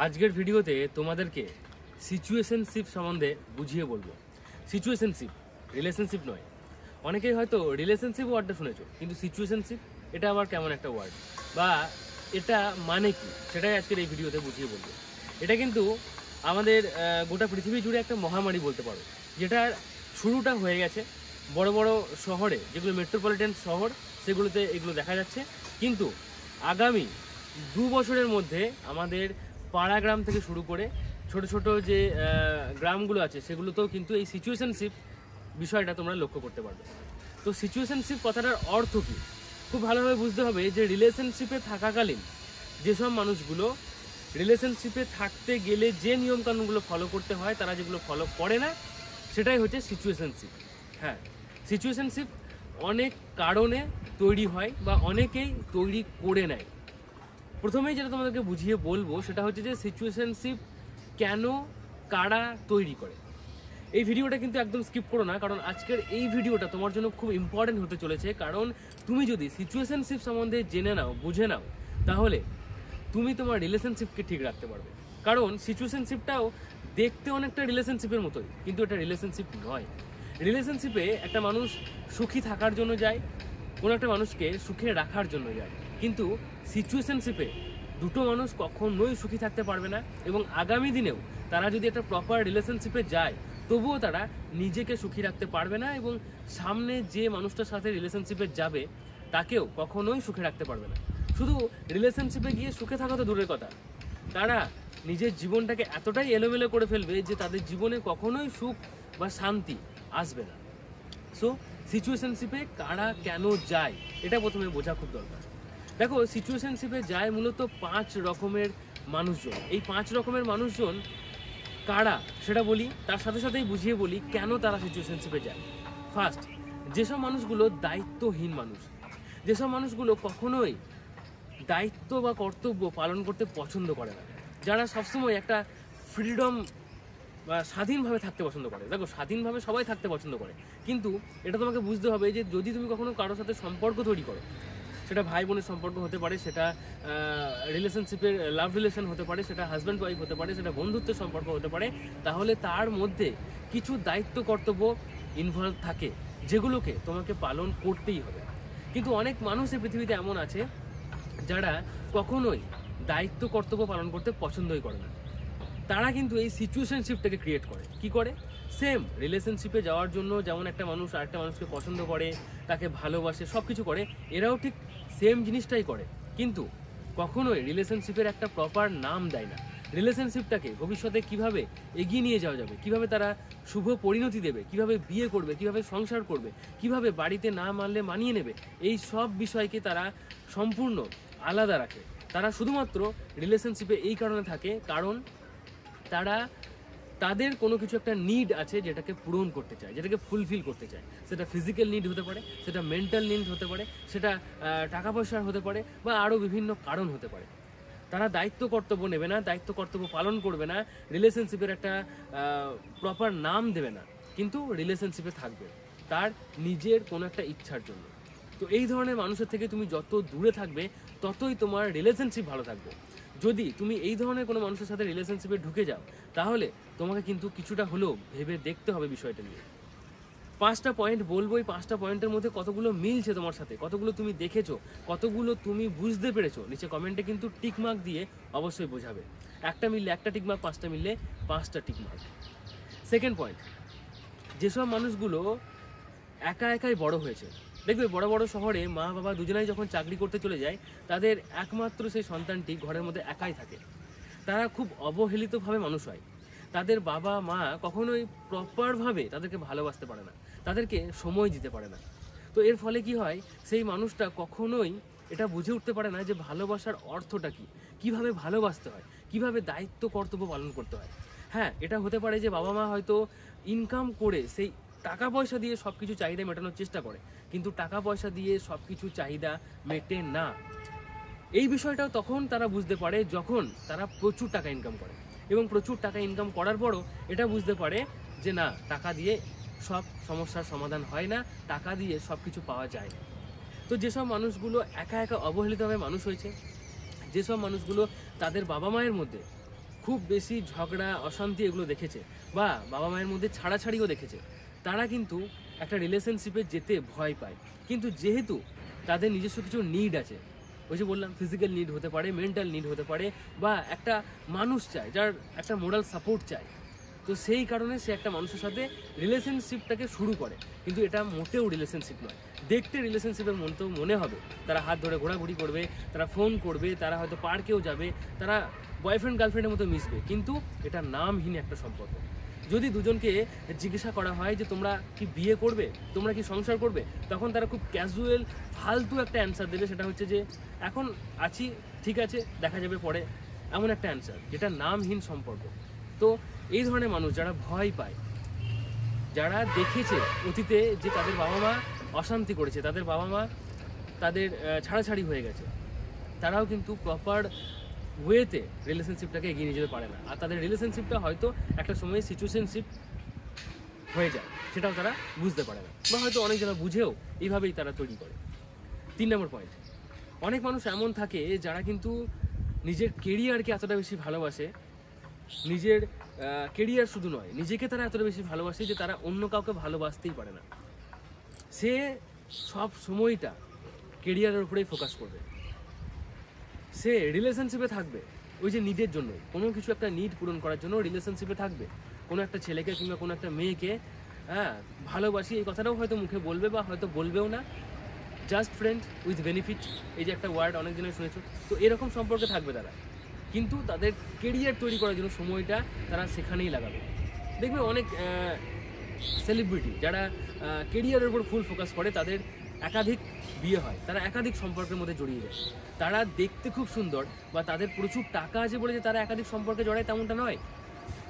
আজকের ভিডিওতে তোমাদেরকে সিচুয়েশনশিপ সম্বন্ধে বুঝিয়ে বলবো। সিচুয়েশনশিপ রিলেশনশিপ নয়। অনেকেই হয়তো রিলেশনশিপ ওয়ার্ডটা শুনেছো, কিন্তু সিচুয়েশনশিপ এটা আবার কেমন একটা ওয়ার্ড বা এটা মানে কি সেটাই আজকের এই ভিডিওতে বুঝিয়ে বলবো। এটা কিন্তু আমাদের গোটা পৃথিবী জুড়ে একটা মহামারী বলতে পারো, যেটার শুরুটা হয়ে গেছে বড় বড় শহরে, যেগুলো মেট্রোপলিটন শহর সেগুলোতে এগুলো দেখা যাচ্ছে। কিন্তু আগামী 2 বছরের মধ্যে আমাদের পাড়া গ্রাম থেকে শুরু করে ছোট ছোট যে গ্রামগুলো আছে সেগুলোতেও কিন্তু এই সিচুয়েশনশিপ বিষয়টা তোমরা লক্ষ্য করতে পারবে। তো সিচুয়েশনশিপ কথাটার অর্থ কী খুব ভালোভাবে বুঝতে হবে যে রিলেশনশিপে থাকাকালীন যেসব মানুষগুলো রিলেশনশিপে থাকতে গেলে যে নিয়মকানুনগুলো ফলো করতে হয় তারা যেগুলো ফলো করে না, সেটাই হচ্ছে সিচুয়েশনশিপ। হ্যাঁ, সিচুয়েশনশিপ অনেক কারণে তৈরি হয় বা অনেকেই তৈরি করে নেয়। প্রথমেই যেটা তোমাদেরকে বুঝিয়ে বলবো সেটা হচ্ছে যে সিচুয়েশনশিপ কেন, কারা তৈরি করে। এই ভিডিওটা কিন্তু একদম স্কিপ করো না, কারণ আজকের এই ভিডিওটা তোমার জন্য খুব ইম্পর্টেন্ট হতে চলেছে। কারণ তুমি যদি সিচুয়েশনশিপ সম্বন্ধে জেনে নাও, বুঝে নাও, তাহলে তুমি তোমার রিলেশনশিপকে ঠিক রাখতে পারবে। কারণ সিচুয়েশনশিপটাও দেখতে অনেকটা রিলেশনশিপের মতোই, কিন্তু এটা রিলেশনশিপ নয়। রিলেশনশিপে একটা মানুষ সুখী থাকার জন্য যায়, কোনো একটা মানুষকে সুখে রাখার জন্য যায়। কিন্তু সিচুয়েশনশিপে দুটো মানুষ কখনোই সুখী থাকতে পারবে না, এবং আগামী দিনেও তারা যদি একটা প্রপার রিলেশনশিপে যায় তবুও তারা নিজেকে সুখী রাখতে পারবে না, এবং সামনে যে মানুষটার সাথে রিলেশনশিপে যাবে তাকেও কখনোই সুখে রাখতে পারবে না। শুধু রিলেশনশিপে গিয়ে সুখে থাকা তো দূরের কথা, তারা নিজের জীবনটাকে এতটাই এলোমেলো করে ফেলবে যে তাদের জীবনে কখনোই সুখ বা শান্তি আসবে না। সো সিচুয়েশনশিপে কারা কেন যায় এটা প্রথমে বোঝা খুব দরকার। দেখো, সিচুয়েশনশিপে যায় মূলত 5 রকমের মানুষজন। এই 5 রকমের মানুষজন কারা সেটা বলি, তার সাথে সাথেই বুঝিয়ে বলি কেন তারা সিচুয়েশনশিপে যায়। ফার্স্ট, যেসব মানুষগুলো দায়িত্বহীন মানুষ, যেসব মানুষগুলো কখনোই দায়িত্ব বা কর্তব্য পালন করতে পছন্দ করে না, যারা সবসময় একটা ফ্রিডম বা স্বাধীনভাবে থাকতে পছন্দ করে। দেখো, স্বাধীনভাবে সবাই থাকতে পছন্দ করে, কিন্তু এটা তোমাকে বুঝতে হবে যে যদি তুমি কখনো কারোর সাথে সম্পর্ক তৈরি করো, সেটা ভাই বোনের সম্পর্ক হতে পারে, সেটা রিলেশনশিপের লাভ রিলেশন হতে পারে, সেটা হাজব্যান্ড ওয়াইফ হতে পারে, সেটা বন্ধুত্বের সম্পর্ক হতে পারে, তাহলে তার মধ্যে কিছু দায়িত্ব কর্তব্য ইনভলভ থাকে যেগুলোকে তোমাকে পালন করতেই হবে। কিন্তু অনেক মানুষ এই পৃথিবীতে এমন আছে যারা কখনোই দায়িত্ব কর্তব্য পালন করতে পছন্দই করে না। তারা কিন্তু এই সিচুয়েশনশিপটাকে ক্রিয়েট করে। কি করে? সেম রিলেশনশিপে যাওয়ার জন্য যেমন একটা মানুষ আরেকটা মানুষকে পছন্দ করে, তাকে ভালোবাসে, সব কিছু করে, এরাও ঠিক সেম জিনিসটাই করে, কিন্তু কখনোই রিলেশনশিপের একটা প্রপার নাম দেয় না। রিলেশনশিপটাকে ভবিষ্যতে কিভাবে এগিয়ে নিয়ে যাওয়া যাবে, কিভাবে তারা শুভ পরিণতি দেবে, কিভাবে বিয়ে করবে, কিভাবে সংসার করবে, কিভাবে বাড়িতে না মানলে মানিয়ে নেবে, এই সব বিষয়কে তারা সম্পূর্ণ আলাদা রাখে। তারা শুধুমাত্র রিলেশনশিপে এই কারণে থাকে কারণ তারা তাদের কোনো কিছু একটা নিড আছে যেটাকে পূরণ করতে চায়, যেটাকে ফুলফিল করতে চায়। সেটা ফিজিক্যাল নিড হতে পারে, সেটা মেন্টাল নিড হতে পারে, সেটা টাকা পয়সার হতে পারে, বা আরও বিভিন্ন কারণ হতে পারে। তারা দায়িত্ব কর্তব্য নেবে না, দায়িত্ব কর্তব্য পালন করবে না, রিলেশনশিপের একটা প্রপার নাম দেবে না, কিন্তু রিলেশনশিপে থাকবে তার নিজের কোনো একটা ইচ্ছার জন্য। তো এই ধরনের মানুষের থেকে তুমি যত দূরে থাকবে ততই তোমার রিলেশনশিপ ভালো থাকবে। যদি তুমি এই ধরনের কোনো মানুষের সাথে রিলেশনশিপে ঢুকে যাও, তাহলে তোমাকে কিন্তু কিছুটা হলেও ভেবে দেখতে হবে বিষয়টা নিয়ে। 5টা পয়েন্ট বলবো, এই 5টা পয়েন্টের মধ্যে কতগুলো মিলছে তোমার সাথে, কতগুলো তুমি দেখেছো, কতগুলো তুমি বুঝতে পেরেছো, নিচে কমেন্টে কিন্তু টিকমার্ক দিয়ে অবশ্যই বোঝাবে। একটা মিললে একটা টিকমার্ক, 5টা মিললে 5টা টিকমার্ক। সেকেন্ড পয়েন্ট, যেসব মানুষগুলো একা একাই বড় হয়েছে, দেখবে বড় বড় শহরে মা বাবা দুজনাই যখন চাকরি করতে চলে যায়, তাদের একমাত্র সেই সন্তানটি ঘরের মধ্যে একাই থাকে। তারা খুব অবহেলিতভাবে মানুষ হয়। তাদের বাবা মা কখনোই প্রপারভাবে তাদেরকে ভালোবাসতে পারে না, তাদেরকে সময় দিতে পারে না। তো এর ফলে কি হয়, সেই মানুষটা কখনোই এটা বুঝে উঠতে পারে না যে ভালোবাসার অর্থটা কী, কীভাবে ভালোবাসতে হয়, কীভাবে দায়িত্ব কর্তব্য পালন করতে হয়। হ্যাঁ, এটা হতে পারে যে বাবা মা হয়তো ইনকাম করে সেই টাকা পয়সা দিয়ে সব কিছু চাহিদা মেটানোর চেষ্টা করে, কিন্তু টাকা পয়সা দিয়ে সব কিছু চাহিদা মেটে না। এই বিষয়টাও তখন তারা বুঝতে পারে যখন তারা প্রচুর টাকা ইনকাম করে, এবং প্রচুর টাকা ইনকাম করার পরও এটা বুঝতে পারে যে না, টাকা দিয়ে সব সমস্যার সমাধান হয় না, টাকা দিয়ে সব কিছু পাওয়া যায় না। তো যেসব মানুষগুলো একা একা অবহেলিতভাবে মানুষ হয়েছে, যেসব মানুষগুলো তাদের বাবা মায়ের মধ্যে খুব বেশি ঝগড়া অশান্তি এগুলো দেখেছে বা বাবা মায়ের মধ্যে ছাড়াছাড়িও দেখেছে, তারা কিন্তু একটা রিলেশনশিপে যেতে ভয় পায়। কিন্তু যেহেতু তাদের নিজস্ব কিছু নিড আছে, ওই যে বললাম ফিজিক্যাল নিড হতে পারে, মেন্টাল নিড হতে পারে, বা একটা মানুষ চায় যার একটা মোরাল সাপোর্ট চায়, তো সেই কারণে সে একটা মানুষের সাথে রিলেশনশিপটাকে শুরু করে। কিন্তু এটা মোটেও রিলেশনশিপ নয়। দেখতে রিলেশনশিপের মতো মনে হবে, তারা হাত ধরে ঘোরাঘুরি করবে, তারা ফোন করবে, তারা হয়তো পার্কেও যাবে, তারা বয়ফ্রেন্ড গার্লফ্রেন্ডের মতো মিশবে, কিন্তু এটা নামহীন একটা সম্পর্ক। যদি দুজনকে জিজ্ঞাসা করা হয় যে তোমরা কি বিয়ে করবে, তোমরা কি সংসার করবে, তখন তারা খুব ক্যাজুয়াল ফালতু একটা অ্যান্সার দেবে, সেটা হচ্ছে যে এখন আছি, ঠিক আছে, দেখা যাবে পরে, এমন একটা অ্যান্সার, যেটা নামহীন সম্পর্ক। তো এই ধরনের মানুষ যারা ভয় পায়, যারা দেখেছে অতীতে যে তাদের বাবা মা অশান্তি করেছে, তাদের বাবা মা তাদের ছাড়াছাড়ি হয়ে গেছে, তারাও কিন্তু প্রপার ওয়েতে রিলেশনশিপটাকে এগিয়ে নিয়ে যেতে পারে না। আর তাদের রিলেশনশিপটা হয়তো একটা সময় সিচুয়েশনশিপ হয়ে যায়, সেটাও তারা বুঝতে পারে না, বা হয়তো অনেক যারা বুঝেও এইভাবেই তারা তৈরি করে। 3 নম্বর পয়েন্ট, অনেক মানুষ এমন থাকে যারা কিন্তু নিজের কেরিয়ারকে এতটা বেশি ভালোবাসে, নিজের কেরিয়ার শুধু নয়, নিজেকে তারা এতটা বেশি ভালোবাসে যে তারা অন্য কাউকে ভালোবাসতেই পারে না। সে সব সময়টা কেরিয়ারের উপরেই ফোকাস করবে, সে রিলেশনশিপে থাকবে ওই যে নিডের জন্য, কোনো কিছু একটা নিড পূরণ করার জন্য রিলেশনশিপে থাকবে। কোনো একটা ছেলেকে কিংবা কোনো একটা মেয়েকে ভালোবাসি এই কথাটাও হয়তো মুখে বলবে বা হয়তো বলবেও না, জাস্ট ফ্রেন্ড উইথ বেনিফিট, এই যে একটা ওয়ার্ড অনেক দিনে শুনেছো, তো এরকম সম্পর্কে থাকবে তারা। কিন্তু তাদের কেরিয়ার তৈরি করার জন্য সময়টা তারা সেখানেই লাগাবে। দেখবে অনেক সেলিব্রিটি যারা কেরিয়ারের উপর ফুল ফোকাস করে, তাদের একাধিক বিয়ে হয়, তারা একাধিক সম্পর্কের মধ্যে জড়িয়ে যায়। তারা দেখতে খুব সুন্দর বা তাদের প্রচুর টাকা আছে বলে যে তারা একাধিক সম্পর্কে জড়ায় তেমনটা নয়,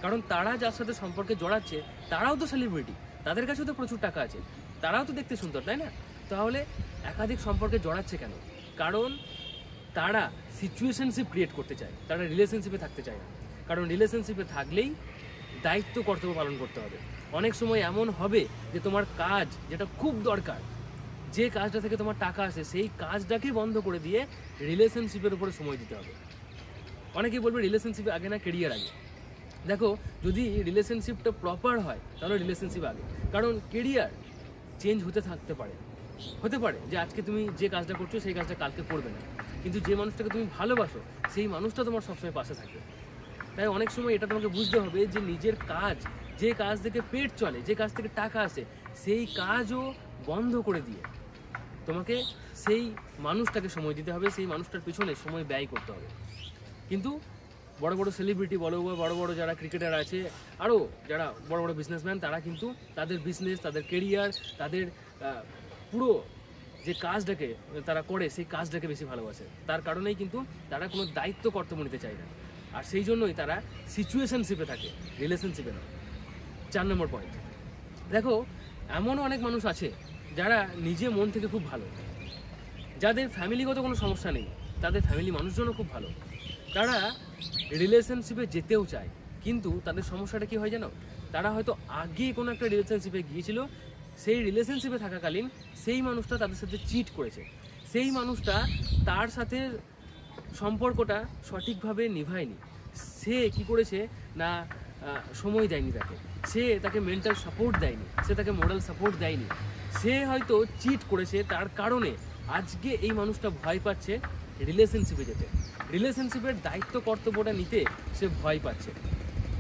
কারণ তারা যার সাথে সম্পর্কে জড়াচ্ছে তারাও তো সেলিব্রিটি, তাদের কাছেও তো প্রচুর টাকা আছে, তারাও তো দেখতে সুন্দর, তাই না? তাহলে একাধিক সম্পর্কে জড়াচ্ছে কেন? কারণ তারা সিচুয়েশনশিপ ক্রিয়েট করতে চায়, তারা রিলেশনশিপে থাকতে চায় না। কারণ রিলেশনশিপে থাকলেই দায়িত্ব কর্তব্য পালন করতে হবে। অনেক সময় এমন হবে যে তোমার কাজ যেটা খুব দরকার, যে কাজটা থেকে তোমার টাকা আসে, সেই কাজটাকে বন্ধ করে দিয়ে রিলেশনশিপের উপরে সময় দিতে হবে। অনেকেই বলবে রিলেশনশিপে আগে না কেরিয়ার আগে। দেখো, যদি রিলেশনশিপটা প্রপার হয় তাহলে রিলেশনশিপ আগে, কারণ কেরিয়ার চেঞ্জ হতে থাকতে পারে। হতে পারে যে আজকে তুমি যে কাজটা করছো সেই কাজটা কালকে করবে না, কিন্তু যে মানুষটাকে তুমি ভালোবাসো সেই মানুষটা তোমার সবসময় পাশে থাকবে। তাই অনেক সময় এটা তোমাকে বুঝতে হবে যে নিজের কাজ, যে কাজ থেকে পেট চলে, যে কাজ থেকে টাকা আসে, সেই কাজও বন্ধ করে দিয়ে তোমাকে সেই মানুষটাকে সময় দিতে হবে, সেই মানুষটার পিছনে সময় ব্যয় করতে হবে। কিন্তু বড় বড় সেলিব্রিটি বলো বা বড় বড় যারা ক্রিকেটার আছে, আরও যারা বড় বড় বিজনেসম্যান, তারা কিন্তু তাদের বিজনেস, তাদের কেরিয়ার, তাদের পুরো যে কাজটাকে তারা করে সেই কাজটাকে বেশি ভালোবাসে। তার কারণেই কিন্তু তারা কোনো দায়িত্ব কর্তব্য নিতে চায় না, আর সেই জন্যই তারা সিচুয়েশনশিপে থাকে, রিলেশনশিপে নয়। 4 নম্বর পয়েন্ট, দেখো এমনও অনেক মানুষ আছে যারা নিজে মন থেকে খুব ভালো, যাদের ফ্যামিলিগত কোনো সমস্যা নেই, তাদের ফ্যামিলি মানুষজনও খুব ভালো, তারা রিলেশনশিপে যেতেও চায়, কিন্তু তাদের সমস্যাটা কী হয় জানো? তারা হয়তো আগে কোনো একটা রিলেশনশিপে গিয়েছিল, সেই রিলেশনশিপে থাকাকালীন সেই মানুষটা তাদের সাথে চিট করেছে, সেই মানুষটা তার সাথে সম্পর্কটা সঠিকভাবে নিভায়নি। সে কি করেছে না, সময় দেয়নি তাকে, সে তাকে মেন্টাল সাপোর্ট দেয়নি, সে তাকে মোরাল সাপোর্ট দেয়নি, সে হয়তো চিট করেছে। তার কারণে আজকে এই মানুষটা ভয় পাচ্ছে রিলেশনশিপে যেতে, রিলেশনশিপের দায়িত্ব কর্তব্যটা নিতে সে ভয় পাচ্ছে।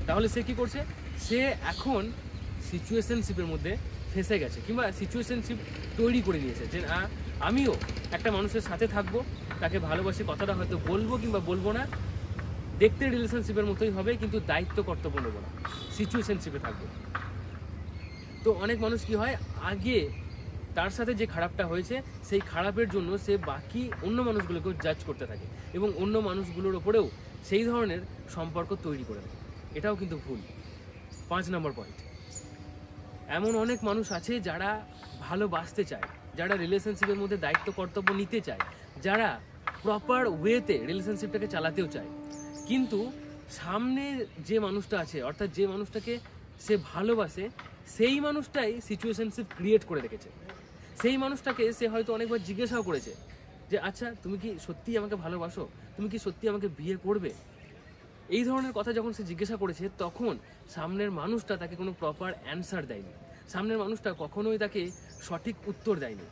তাহলে সে কি করছে? সে এখন সিচুয়েশনশিপের মধ্যে ফেসে গেছে, কিংবা সিচুয়েশনশিপ তৈরি করে নিয়েছে যে আমিও একটা মানুষের সাথে থাকবো, তাকে ভালোবাসি, কথাটা হয়তো বলবো কিংবা বলবো না, দেখতে রিলেশনশিপের মতোই হবে, কিন্তু দায়িত্ব কর্তব্য নেবো না, সিচুয়েশনশিপে থাকবো। তো অনেক মানুষ কি হয়, আগে তার সাথে যে খারাপটা হয়েছে সেই খারাপের জন্য সে বাকি অন্য মানুষগুলোকেও জাজ করতে থাকে এবং অন্য মানুষগুলোর ওপরেও সেই ধরনের সম্পর্ক তৈরি করে দেয়। এটাও কিন্তু ভুল। 5 নম্বর পয়েন্ট, এমন অনেক মানুষ আছে যারা ভালোবাসতে চায়, যারা রিলেশনশিপের মধ্যে দায়িত্ব কর্তব্য নিতে চায়, যারা প্রপার ওয়েতে রিলেশনশিপটাকে চালাতেও চায়, কিন্তু সামনে যে মানুষটা আছে, অর্থাৎ যে মানুষটাকে সে ভালোবাসে, সেই মানুষটাই সিচুয়েশনশিপ ক্রিয়েট করে রেখেছে। সেই মানুষটাকে সে হয়তো অনেকবার জিজ্ঞাসাও করেছে যে আচ্ছা তুমি কি সত্যি আমাকে ভালোবাসো, তুমি কি সত্যি আমাকে বিয়ে করবে, এই ধরনের কথা যখন সে জিজ্ঞাসা করেছে তখন সামনের মানুষটা তাকে কোনো প্রপার অ্যান্সার দেয়নি, সামনের মানুষটা কখনোই তাকে সঠিক উত্তর দেয়নি।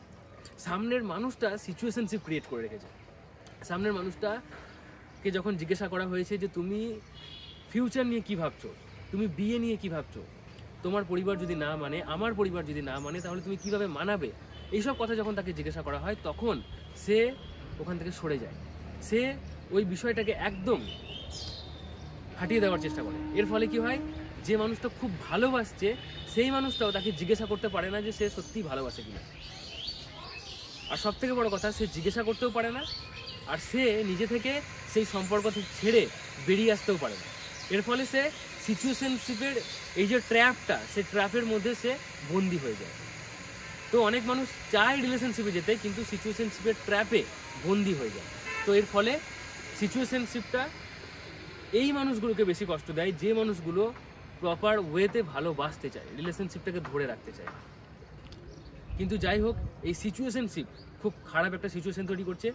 সামনের মানুষটা সিচুয়েশনশিপ ক্রিয়েট করে রেখেছে। সামনের মানুষটাকে যখন জিজ্ঞাসা করা হয়েছে যে তুমি ফিউচার নিয়ে কী ভাবছো, তুমি বিয়ে নিয়ে কী ভাবছো, তোমার পরিবার যদি না মানে, আমার পরিবার যদি না মানে, তাহলে তুমি কীভাবে মানাবে, এইসব কথা যখন তাকে জিজ্ঞাসা করা হয় তখন সে ওখান থেকে সরে যায়। সে ওই বিষয়টাকে একদম হাঁটিয়ে দেওয়ার চেষ্টা করে। এর ফলে কি হয়, যে মানুষটা খুব ভালোবাসছে সেই মানুষটাও তাকে জিজ্ঞাসা করতে পারে না যে সে সত্যিই ভালোবাসে কিনা। আর সব থেকে বড় কথা, সে জিজ্ঞাসা করতেও পারে না, আর সে নিজে থেকে সেই সম্পর্ক থেকে ছেড়ে বেরিয়ে আসতেও পারে না। এর ফলে সে সিচুয়েশনশিপের এই যে ট্র্যাপটা, সেই ট্র্যাপের মধ্যে সে বন্দি হয়ে যায়। তো অনেক মানুষ চায় রিলেশনশিপে যেতে, কিন্তু সিচুয়েশনশিপের ট্র্যাপে বন্দি হয়ে যায়। তো এর ফলে সিচুয়েশনশিপটা এই মানুষগুলোকে বেশি কষ্ট দেয় যে মানুষগুলো প্রপার ওয়েতে ভালোবাসতে চায়, রিলেশনশিপটাকে ধরে রাখতে চায়। কিন্তু যাই হোক, এই সিচুয়েশনশিপ খুব খারাপ একটা সিচুয়েশন তৈরি করছে।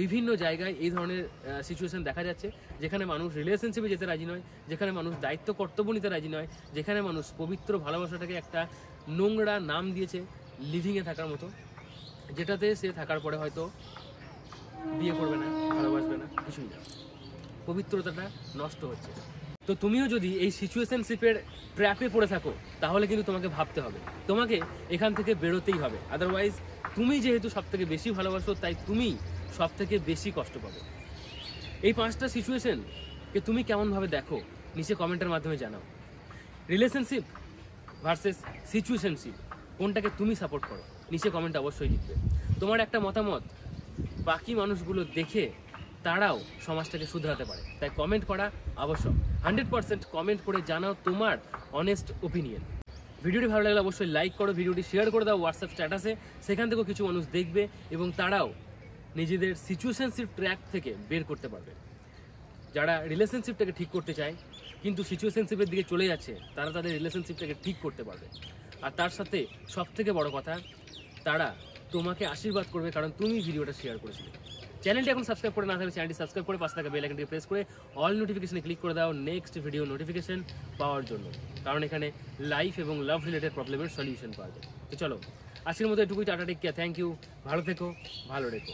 বিভিন্ন জায়গায় এই ধরনের সিচুয়েশন দেখা যাচ্ছে, যেখানে মানুষ রিলেশনশিপে যেতে রাজি নয়, যেখানে মানুষ দায়িত্ব কর্তব্য নিতে রাজি নয়, যেখানে মানুষ পবিত্র ভালোবাসাটাকে একটা নোংরা নাম দিয়েছে লিভিংয়ে থাকার মতো, যেটাতে সে থাকার পরে হয়তো বিয়ে করবে না, ভালোবাসবে না, কিছুই না, পবিত্রতাটা নষ্ট হচ্ছে। তো তুমিও যদি এই সিচুয়েশনশিপের ট্র্যাপে পড়ে থাকো, তাহলে কিন্তু তোমাকে ভাবতে হবে, তোমাকে এখান থেকে বেরোতেই হবে। আদারওয়াইজ তুমি যেহেতু সব থেকে বেশি ভালোবাসো, তাই তুমি সব থেকে বেশি কষ্ট পাবে। এই 5টা সিচুয়েশনকে তুমি কেমনভাবে দেখো নিচে কমেন্টের মাধ্যমে জানাও। রিলেশনশিপ ভার্সেস সিচুয়েশনশিপ, কোনটাকে তুমি সাপোর্ট করো নিচে কমেন্ট অবশ্যই লিখবে। তোমার একটা মতামত বাকি মানুষগুলো দেখে তারাও সমাজটাকে শুধরাতে পারে, তাই কমেন্ট করা আবশ্যক। 100% কমেন্ট করে জানাও তোমার অনেস্ট ওপিনিয়ন। ভিডিওটি ভালো লাগলে অবশ্যই লাইক করো, ভিডিওটি শেয়ার করে দাও হোয়াটসঅ্যাপ স্ট্যাটাসে, সেখান থেকেও কিছু মানুষ দেখবে এবং তারাও নিজেদের সিচুয়েশনশিপ ট্র্যাক থেকে বের করতে পারবে। যারা রিলেশনশিপটাকে ঠিক করতে চায় কিন্তু সিচুয়েশনশিপের দিকে চলে যাচ্ছে, তারা তাদের রিলেশনশিপটাকে ঠিক করতে পারবে। আর তার সাথে সবথেকে বড় কথা, তারা তোমাকে আশীর্বাদ করবে, কারণ তুমি ভিডিওটা শেয়ার করেছিলে। চ্যানেলটি এখন সাবস্ক্রাইব করে না থাকলে চ্যানেলটি সাবস্ক্রাইব করে পাশে থাকা বেল আইকনটি প্রেস করে অল নোটিফিকেশনে ক্লিক করে দাও নেক্সট ভিডিও নোটিফিকেশন পাওয়ার জন্য, কারণ এখানে লাইফ এবং লাভ রিলেটেড প্রবলেমের সলিউশন পাওয়া যায়। তো চলো, আজকের মতো এটুকুই, tata, take care, thank you, ভালো থেকো, ভালো রেখো।